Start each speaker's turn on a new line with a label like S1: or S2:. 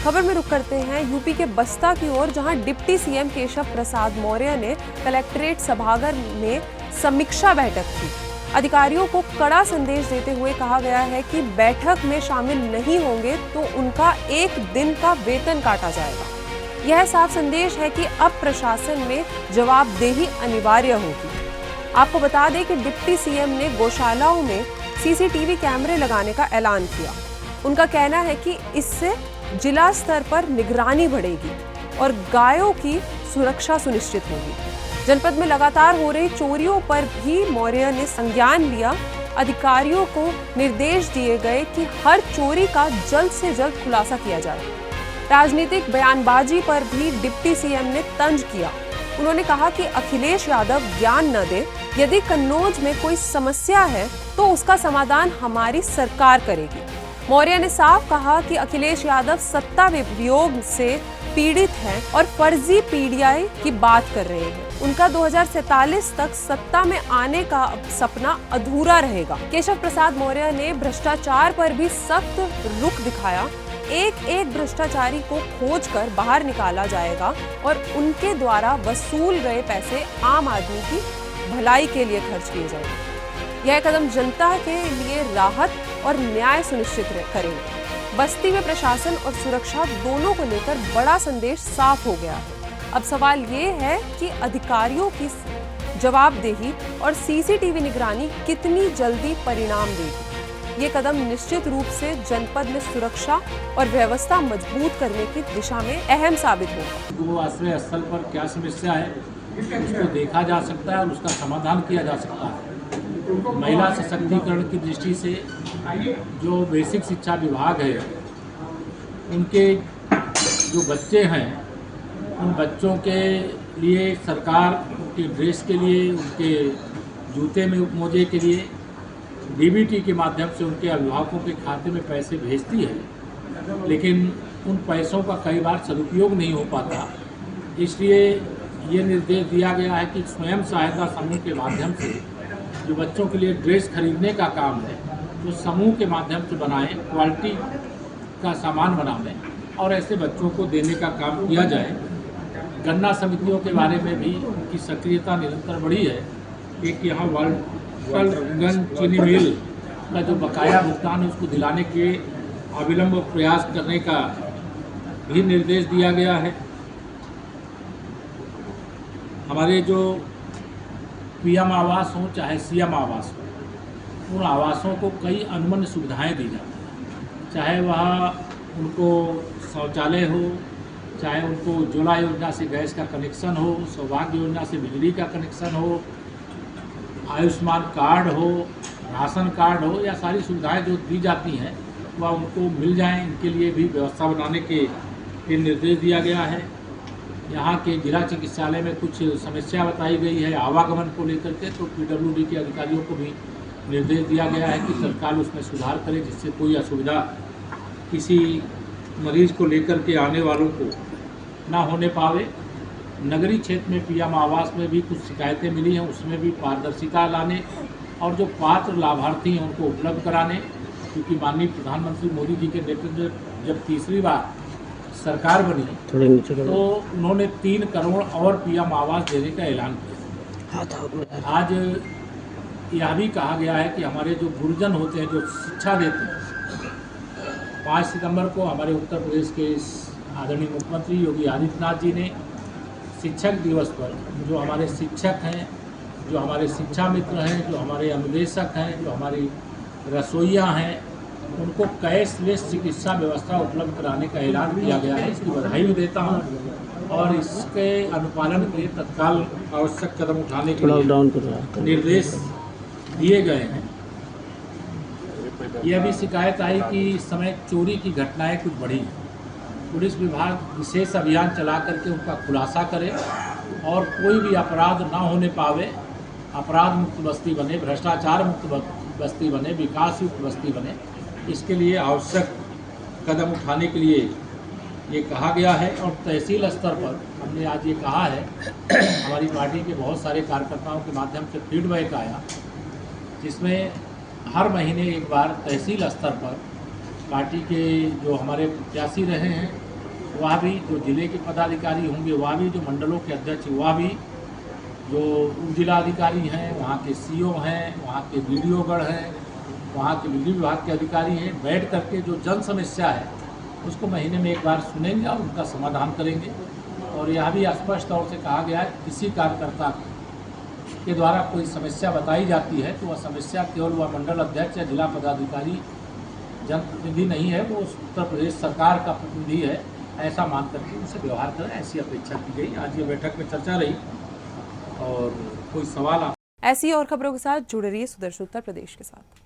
S1: खबर में रुक करते हैं यूपी के बस्ता की ओर, जहां डिप्टी सीएम केशव प्रसाद मौर्य ने कलेक्ट्रेट सभागार में समीक्षा बैठक की। अधिकारियों को कड़ा संदेश देते हुए कहा गया है कि बैठक में शामिल नहीं होंगे तो उनका 1 दिन का वेतन काटा जाएगा। यह साफ संदेश है कि अब प्रशासन में जवाबदेही अनिवार्य होगी। आपको बता दें कि डिप्टी सीएम ने गौशालाओं में सीसीटीवी कैमरे लगाने का ऐलान किया। उनका कहना है कि इससे जिला स्तर पर निगरानी बढ़ेगी और गायों की सुरक्षा सुनिश्चित होगी। जनपद में लगातार हो रही चोरियों पर भी मौर्य ने संज्ञान लिया। अधिकारियों को निर्देश दिए गए कि हर चोरी का जल्द से जल्द खुलासा किया जाए। राजनीतिक बयानबाजी पर भी डिप्टी सीएम ने तंज किया। उन्होंने कहा कि अखिलेश यादव ज्ञान न दे, यदि कन्नौज में कोई समस्या है तो उसका समाधान हमारी सरकार करेगी। मौर्य ने साफ कहा कि अखिलेश यादव सत्ता वियोग से पीड़ित हैं और फर्जी पीडीआई की बात कर रहे हैं। उनका 2047 तक सत्ता में आने का सपना अधूरा रहेगा। केशव प्रसाद मौर्य ने भ्रष्टाचार पर भी सख्त रुख दिखाया। एक भ्रष्टाचारी को खोजकर बाहर निकाला जाएगा और उनके द्वारा वसूल गए पैसे आम आदमी की भलाई के लिए खर्च किए जाएंगे। यह कदम जनता के लिए राहत और न्याय सुनिश्चित करेंगे। बस्ती में प्रशासन और सुरक्षा दोनों को लेकर बड़ा संदेश साफ हो गया है। अब सवाल ये है कि अधिकारियों की जवाबदेही और सीसीटीवी निगरानी कितनी जल्दी परिणाम देगी। ये कदम निश्चित रूप से जनपद में सुरक्षा और व्यवस्था मजबूत करने की दिशा में अहम साबित होगा।
S2: वो आश्रय स्थल पर क्या समस्या है उसको देखा जा सकता है और उसका समाधान किया जा सकता है। महिला सशक्तिकरण की दृष्टि से जो बेसिक शिक्षा विभाग है, उनके जो बच्चे हैं, उन बच्चों के लिए सरकार उनके ड्रेस के लिए, उनके जूते में मोजे के लिए डीबीटी के माध्यम से उनके अभिभावकों के खाते में पैसे भेजती है, लेकिन उन पैसों का कई बार सदुपयोग नहीं हो पाता। इसलिए ये निर्देश दिया गया है कि स्वयं सहायता समूह के माध्यम से जो बच्चों के लिए ड्रेस खरीदने का काम है, तो समूह के माध्यम से बनाएं, क्वालिटी का सामान बनाएं और ऐसे बच्चों को देने का काम किया जाए। गन्ना समितियों के बारे में भी उनकी सक्रियता निरंतर बढ़ी है। एक यहाँ वर्ल्ड चीनी मिल का जो बकाया भुगतान है उसको दिलाने के अविलंब प्रयास करने का भी निर्देश दिया गया है। हमारे जो पीएम आवास हो चाहे सीएम आवास हो, उन आवासों को कई अनुमन्य सुविधाएं दी जाती हैं, चाहे वह उनको शौचालय हो, चाहे उनको उज्ज्वला योजना से गैस का कनेक्शन हो, सौभाग्य योजना से बिजली का कनेक्शन हो, आयुष्मान कार्ड हो, राशन कार्ड हो, या सारी सुविधाएं जो दी जाती हैं वह उनको मिल जाएं। इनके लिए भी व्यवस्था बनाने के निर्देश दिया गया है। यहाँ के जिला चिकित्सालय में कुछ समस्या बताई गई है आवागमन को लेकर के, तो पीडब्ल्यूडी के अधिकारियों को भी निर्देश दिया गया है कि तत्काल उसमें सुधार करें, जिससे कोई असुविधा किसी मरीज को लेकर के आने वालों को ना होने पावे। नगरीय क्षेत्र में पीएम आवास में भी कुछ शिकायतें मिली हैं, उसमें भी पारदर्शिता लाने और जो पात्र लाभार्थी हैं उनको उपलब्ध कराने, क्योंकि माननीय प्रधानमंत्री मोदी जी के नेतृत्व जब तीसरी बार सरकार बनी तो उन्होंने 3 करोड़ और पीएम आवास देने का ऐलान किया। आज यह भी कहा गया है कि हमारे जो गुरुजन होते हैं, जो शिक्षा देते हैं, 5 सितंबर को हमारे उत्तर प्रदेश के आदरणीय मुख्यमंत्री योगी आदित्यनाथ जी ने शिक्षक दिवस पर जो हमारे शिक्षक हैं, जो हमारे शिक्षा मित्र हैं, जो हमारे अनुदेशक हैं, जो हमारी रसोइया हैं, उनको कैशलेस चिकित्सा व्यवस्था उपलब्ध कराने का ऐलान किया गया है। इसकी बधाई भी देता हूँ और इसके अनुपालन के लिए तत्काल आवश्यक कदम उठाने के लिए निर्देश दिए गए हैं। यह भी शिकायत आई कि इस समय चोरी की घटनाएं कुछ बढ़ी हैं। पुलिस विभाग विशेष अभियान चला करके उनका खुलासा करे और कोई भी अपराध ना होने पावे, अपराध मुक्त बस्ती बने, भ्रष्टाचार मुक्त बस्ती बने, विकास युक्त बस्ती बने। इसके लिए आवश्यक कदम उठाने के लिए ये कहा गया है। और तहसील स्तर पर हमने आज ये कहा है, हमारी पार्टी के बहुत सारे कार्यकर्ताओं के माध्यम से फीडबैक आया, जिसमें हर महीने एक बार तहसील स्तर पर पार्टी के जो हमारे प्रत्याशी रहे हैं वह भी जो जिले के पदाधिकारी होंगे, वह भी जो मंडलों के अध्यक्ष, वह भी जो उप जिलाधिकारी हैं, वहाँ के सीओ हैं, वहाँ के बीडीओगढ़ हैं, वहाँ के बिजली विभाग के अधिकारी हैं, बैठ करके जो जन समस्या है उसको महीने में एक बार सुनेंगे और उनका समाधान करेंगे। और यह भी स्पष्ट तौर से कहा गया है किसी कार्यकर्ता के द्वारा कोई समस्या बताई जाती है तो वह समस्या केवल वह मंडल अध्यक्ष या जिला पदाधिकारी जनप्रतिनिधि नहीं है, वो उत्तर प्रदेश सरकार का प्रतिनिधि है, ऐसा मान करके उनसे व्यवहार करें, ऐसी अपेक्षा की गई। आज ये बैठक में चर्चा रही और कोई सवाल
S1: ऐसी और खबरों के साथ जुड़े रहिए सुदर्शन उत्तर प्रदेश के साथ।